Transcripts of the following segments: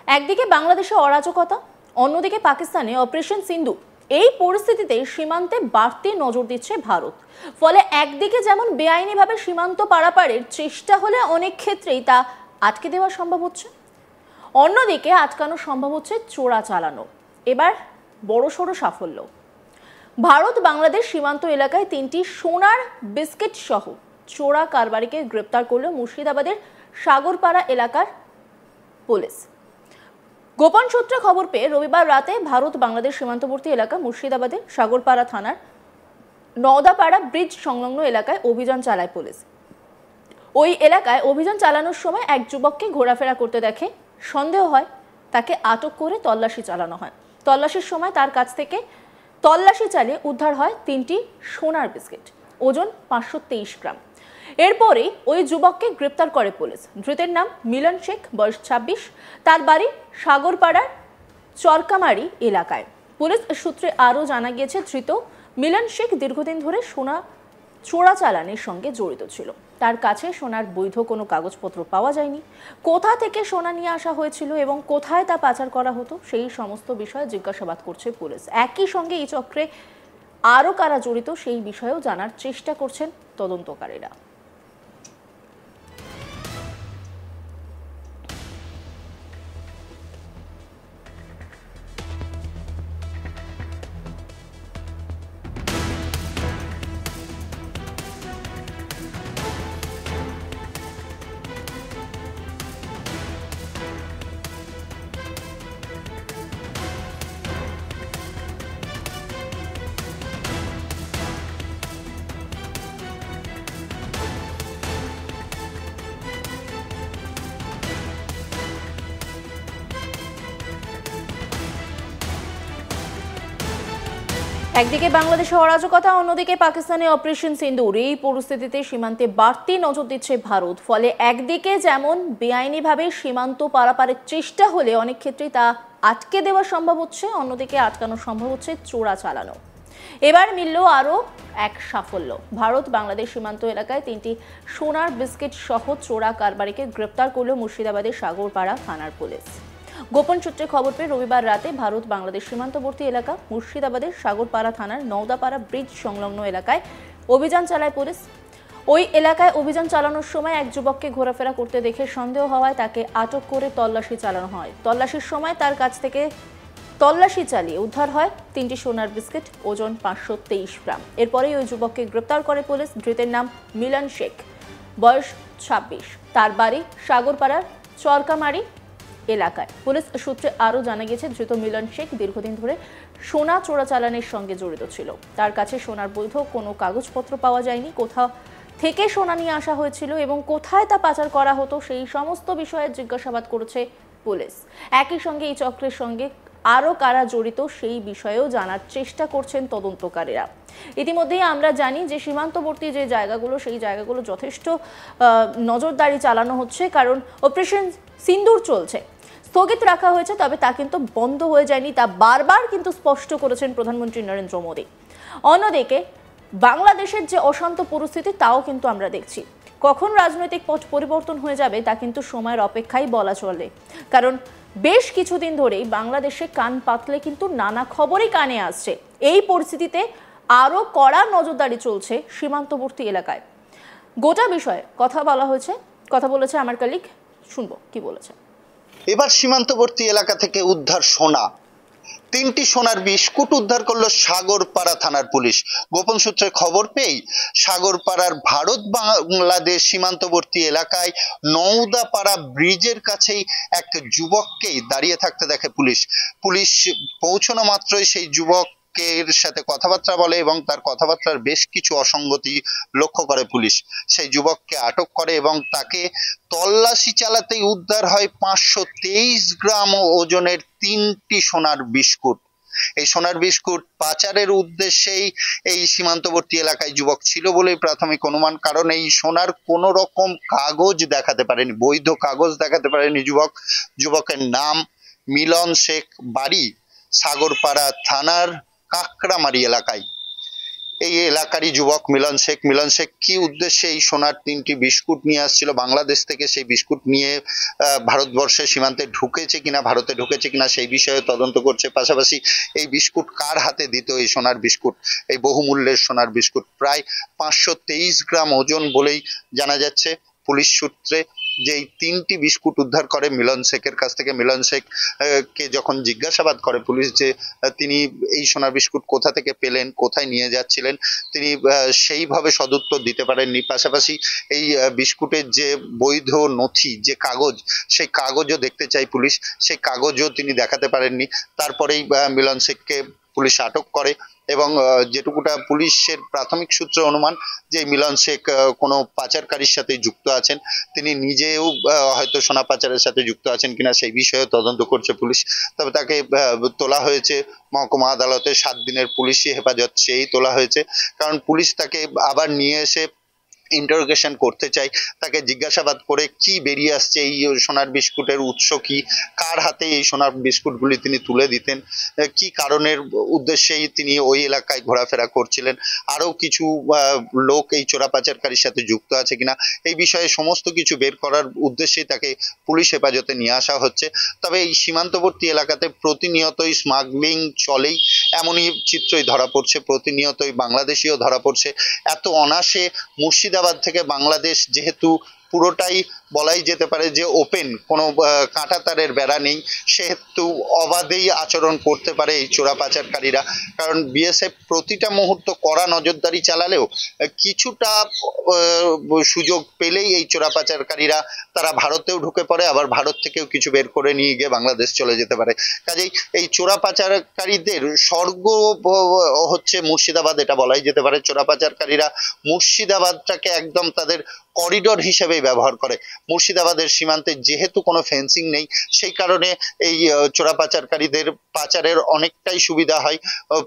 একদিকে বাংলাদেশে অরাজকতা, অন্যদিকে পাকিস্তানে অপারেশন সিন্ধু। এই পরিস্থিতিতে সীমান্তে বাড়তি নজর দিচ্ছে ভারত। ফলে একদিকে যেমন বেআইনিভাবে সীমান্ত পারাপারের চেষ্টা হলে অনেক ক্ষেত্রেই তা আটকে দেওয়া সম্ভব হচ্ছে, অন্যদিকে আটকানো সম্ভব হচ্ছে চোরা চালানো। এবার বড়সড় সাফল্য। ভারত বাংলাদেশ সীমান্ত এলাকায় 3টি সোনার বিস্কিট সহ চোরা কারবারিকে গ্রেপ্তার করল মুর্শিদাবাদের সাগরপাড়া এলাকার পুলিশ। গোপন সূত্রে খবর পেয়ে রবিবার রাতে ভারত বাংলাদেশ সীমান্তবর্তী এলাকা মুর্শিদাবাদের সাগরপাড়া থানার নওদাপাড়া ব্রিজ সংলগ্ন এলাকায় অভিযান চালায় পুলিশ। ওই এলাকায় অভিযান চালানোর সময় এক যুবককে ঘোরাফেরা করতে দেখে সন্দেহ হয়, তাকে আটক করে তল্লাশি চালানো হয়। তল্লাশির সময় তার কাছ থেকে তল্লাশি চালিয়ে উদ্ধার হয় 3টি সোনার বিস্কিট, ওজন 523 গ্রাম। এরপরে ওই যুবককে গ্রেপ্তার করে পুলিশ। ধৃতের নাম মিলন শেখ, বয়স 26, তার বাড়ি সাগরপাড়ার চরকামারি এলাকায়। পুলিশ সূত্রে আরও জানা গিয়েছে, ধৃত মিলন শেখ দীর্ঘদিন ধরে সোনা চোরাচালানের সঙ্গে জড়িত ছিল। তার কাছে সোনার বৈধ কোনো কাগজপত্র পাওয়া যায়নি। কোথা থেকে সোনা নিয়ে আসা হয়েছিল এবং কোথায় তা পাচার করা হতো সেই সমস্ত বিষয়ে জিজ্ঞাসাবাদ করছে পুলিশ। একই সঙ্গে এই চক্রে আরও কারা জড়িত সেই বিষয়েও জানার চেষ্টা করছেন তদন্তকারীরা। একদিকে বাংলাদেশে অরাজকতা, অন্যদিকে পাকিস্তানে অপারেশন সিন্দুর। এই পরিস্থিতিতে সীমান্তে বাড়তি নজর দিচ্ছে ভারত। ফলে একদিকে যেমন বেআইনিভাবে সীমান্ত পারাপারের চেষ্টা হলে অনেক ক্ষেত্রেই তা আটকে দেওয়া সম্ভব হচ্ছে, অন্যদিকে আটকানো সম্ভব হচ্ছে চোরা চালানো। এবার মিলল আরও এক সাফল্য। ভারত বাংলাদেশ সীমান্ত এলাকায় 3টি সোনার বিস্কিট সহ চোরা কারবারিকে গ্রেপ্তার করল মুর্শিদাবাদের সাগরপাড়া থানার পুলিশ। গোপন সূত্রে খবর পেয়ে রবিবার রাতে ভারত বাংলাদেশ সীমান্তবর্তী এলাকা মুর্শিদাবাদের সাগরপাড়া থানার নওদাপাড়া ব্রিজ সংলগ্ন এলাকায় অভিযান চালায় পুলিশ। ওই এলাকায় অভিযান চালানোর সময় এক যুবককে ঘোরাফেরা করতে দেখে সন্দেহ হওয়ায় তাকে আটক করে তল্লাশি চালানো হয়। তল্লাশির সময় তার কাছ থেকে তল্লাশি চালিয়ে উদ্ধার হয় 3টি সোনার বিস্কিট, ওজন 523 গ্রাম। এরপরেই ওই যুবককে গ্রেপ্তার করে পুলিশ। ধৃতের নাম মিলন শেখ, বয়স 26, তার বাড়ি সাগরপাড়ার চরকামারি এলাকায়। পুলিশ সূত্রে আরও জানা গেছে, ধৃত মিলন শেখ দীর্ঘদিন ধরে সোনা চোরাচালানের সঙ্গে জড়িত ছিল। তার কাছে সোনার বৈধ কোনো কাগজপত্র পাওয়া যায়নি। কোথাও থেকে সোনা নিয়ে আসা হয়েছিল এবং কোথায় তা পাচার করা হতো সেই সমস্ত বিষয়ে জিজ্ঞাসাবাদ করেছে পুলিশ। একই সঙ্গে এই চক্রের সঙ্গে আরও কারা জড়িত সেই বিষয়েও জানার চেষ্টা করছেন তদন্তকারীরা। ইতিমধ্যেই আমরা জানি যে সীমান্তবর্তী যে জায়গাগুলো, সেই জায়গাগুলো যথেষ্ট নজরদারি চালানো হচ্ছে, কারণ অপারেশন সিন্দুর চলছে। স্থগিত রাখা হয়েছে, তবে তা কিন্তু বন্ধ হয়ে যায়নি, তা বারবার কিন্তু স্পষ্ট করেছেন প্রধানমন্ত্রী নরেন্দ্র মোদী। অন্যদিকে বাংলাদেশের যে অশান্ত পরিস্থিতি তাও কিন্তু আমরা দেখছি। কখন রাজনৈতিক পট পরিবর্তন হয়ে যাবে তা কিন্তু সময়ের অপেক্ষাই বলা চলে, কারণ বেশ কিছুদিন ধরেই বাংলাদেশে কান পাতলে কিন্তু নানা খবরই কানে আসছে। এই পরিস্থিতিতে আরও কড়া নজরদারি চলছে সীমান্তবর্তী এলাকায়। গোটা বিষয়ে কথা বলেছে আমার কলিগ, শুনবো কি বলেছে। এবার সীমান্তবর্তী এলাকা থেকে উদ্ধার সোনা, 3টি সোনার বিস্কুট উদ্ধার করলো সাগরপাড়া থানার পুলিশ। গোপন সূত্রে খবর পেয়ে সাগরপাড়ার ভারত বাংলাদেশ সীমান্তবর্তী এলাকায় নওদাপাড়া ব্রিজের কাছেই এক যুবককেই দাঁড়িয়ে থাকতে দেখে পুলিশ। পুলিশ পৌঁছানো মাত্রই সেই যুবকের সাথে কথাবার্তা বলে এবং তার কথাবার্তার বেশ কিছু অসঙ্গতি লক্ষ্য করে পুলিশ। সেই যুবককে আটক করে এবং তাকে তল্লাশি চালাতেই উদ্ধার হয় 523 গ্রাম ওজনের 3টি সোনার বিস্কুট। এই সোনার বিস্কুট পাচারের উদ্দেশ্যেই এই সীমান্তবর্তী এলাকায় যুবক ছিল বলেই প্রাথমিক অনুমান, কারণ এই সোনার কোনো রকম কাগজ দেখাতে পারেনি, বৈধ কাগজ দেখাতে পারেনি যুবকের নাম মিলন শেখ, বাড়ি সাগরপাড়া থানার কাকড়ামারি এলাকায়। এই এলাকারই যুবক মিলন শেখ কি উদ্দেশ্যে এই সোনার 3টি বিস্কুট নিয়ে আসছিল বাংলাদেশ থেকে, সেই বিস্কুট নিয়ে ভারতবর্ষের সীমান্তে ঢুকেছে কিনা, ভারতে ঢুকেছে কিনা সেই বিষয়ে তদন্ত করছে। পাশাপাশি এই বিস্কুট কার হাতে দিত, এই সোনার বিস্কুট, এই বহুমূল্যের সোনার বিস্কুট প্রায় 523 গ্রাম ওজন বলেই জানা যাচ্ছে পুলিশ সূত্রে। যে এই 3টি বিস্কুট উদ্ধার করে মিলন শেখের কাছ থেকে। মিলন শেখ কে যখন জিজ্ঞাসাবাদ করে পুলিশ যে তিনি এই সোনার বিস্কুট কোথা থেকে পেলেন, কোথায় নিয়ে যাচ্ছিলেন, তিনি সেইভাবে সদুত্তর দিতে পারেননি। পাশাপাশি এই বিস্কুটের যে বৈধ নথি, যে কাগজ, সেই কাগজও দেখতে চাই পুলিশ, সেই কাগজও তিনি দেখাতে পারেননি। তারপরেই মিলন শেখকে পুলিশ আটক করে এবং যেটুকুটা পুলিশের প্রাথমিক সূত্রে অনুমান যে মিলন শেখ কোনো পাচারকারীর সাথে যুক্ত আছেন, তিনি নিজেও হয়তো সোনা পাচারের সাথে যুক্ত আছেন কিনা সেই বিষয়ে তদন্ত করছে পুলিশ। তবে তাকে তোলা হয়েছে মহকুমা আদালতে, 7 দিনের পুলিশি হেফাজত সেই তোলা হয়েছে, কারণ পুলিশ তাকে আবার নিয়ে এসে ইন্টারোগেশন করতে চাই, তাকে জিজ্ঞাসাবাদ করে কি বেরিয়ে আসছে, এই সোনার বিস্কুটের উৎস কি, কার হাতে এই সোনার বিস্কুটগুলি তিনি তুলে দিতেন, কি কারণের উদ্দেশ্যেই তিনি ওই এলাকায় ঘোরাফেরা করছিলেন, আরো কিছু লোক এই চোরা পাচারকারীর সাথে যুক্ত আছে কিনা, এই বিষয়ে সমস্ত কিছু বের করার উদ্দেশ্যেই তাকে পুলিশ হেফাজতে নিয়ে আসা হচ্ছে। তবে এই সীমান্তবর্তী এলাকাতে প্রতিনিয়তই স্মাগলিং চলেই, এমনই চিত্রই ধরা পড়ছে, প্রতিনিয়তই বাংলাদেশিও ধরা পড়ছে। এত অনায়াসে মুর্শিদাবাদ থেকে বাংলাদেশ, যেহেতু পুরোটাই বলাই যেতে পারে যে ওপেন, কোনো কাঁটাতারের বেড়া নেই, সেহেতু অবাধেই আচরণ করতে পারে এই চোরা পাচারকারীরা। কারণ বিএসএফ প্রতিটা মুহূর্ত কড়া নজরদারি চালালেও কিছুটা সুযোগ পেলেই এই চোরা পাচারকারীরা তারা ভারতেও ঢুকে পড়ে, আবার ভারত থেকেও কিছু বের করে নিয়ে গিয়ে বাংলাদেশ চলে যেতে পারে। কাজেই এই চোরা পাচারকারীদের স্বর্গ হচ্ছে মুর্শিদাবাদ, এটা বলাই যেতে পারে। চোরা পাচারকারীরা মুর্শিদাবাদটাকে একদম তাদের করিডোর হিসেবেই ব্যবহার করে। মুর্শিদাবাদের সীমান্তে যেহেতু কোনো ফেন্সিং নেই, সেই কারণে এই চোরা পাচারকারীদের পাচারের অনেকটাই সুবিধা হয়।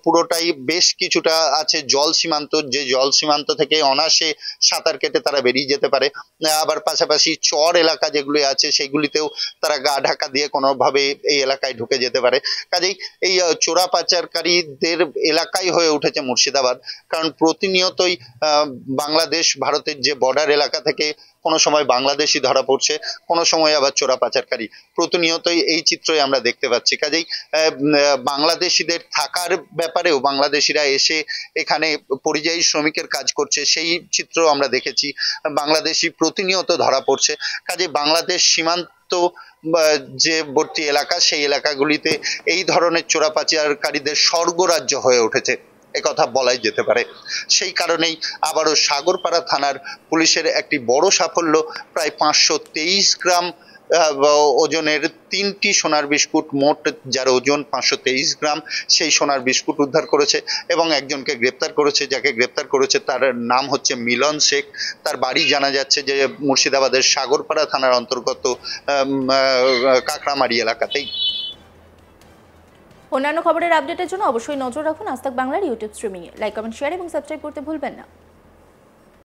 পুরোটাই বেশ কিছুটা আছে জল সীমান্ত, যে জল সীমান্ত থেকে অনায়াসে সাঁতার কেটে তারা বেরিয়ে যেতে পারে। আবার পাশাপাশি চর এলাকা যেগুলি আছে সেগুলিতেও তারা গা ঢাকা দিয়ে কোনোভাবে এই এলাকায় ঢুকে যেতে পারে। কাজেই এই চোরা পাচারকারীদের এলাকাই হয়ে উঠেছে মুর্শিদাবাদ, কারণ প্রতিনিয়তই বাংলাদেশ ভারতের যে বর্ডার এলাকা থেকে কোনো সময় বাংলাদেশি ধরা পড়ছে, কোনো সময় আবার চোরা পাচারকারী, প্রতিনিয়তই এই চিত্রই আমরা দেখতে পাচ্ছি। কাজেই বাংলাদেশিদের থাকার ব্যাপারেও বাংলাদেশিরা এসে এখানে পরিযায়ী শ্রমিকের কাজ করছে, সেই চিত্র আমরা দেখেছি। বাংলাদেশি প্রতিনিয়ত ধরা পড়ছে। কাজেই বাংলাদেশ সীমান্ত যে বর্তী এলাকা, সেই এলাকাগুলিতে এই ধরনের চোরা পাচারকারীদের স্বর্গরাজ্য হয়ে উঠেছে, একথা বলাই যেতে পারে। সেই কারণেই আবারও সাগরপাড়া থানার পুলিশের একটি বড় সাফল্য, প্রায় 523 গ্রাম ওজনের 3টি সোনার বিস্কুট, মোট যার ওজন 523 গ্রাম, সেই সোনার বিস্কুট উদ্ধার করেছে এবং একজনকে গ্রেপ্তার করেছে। যাকে গ্রেপ্তার করেছে তার নাম হচ্ছে মিলন শেখ। তার বাড়ি জানা যাচ্ছে যে মুর্শিদাবাদের সাগরপাড়া থানার অন্তর্গত কাকড়ামারি এলাকাতেই। অন্যান্য খবরের আপডেটের জন্য অবশ্যই নজর রাখুন আজ তাক বাংলার ইউটিউব স্ট্রিমিংয়ে। লাইক, কমেন্ট, শেয়ার এবং সাবস্ক্রাইব করতে ভুলবেন না।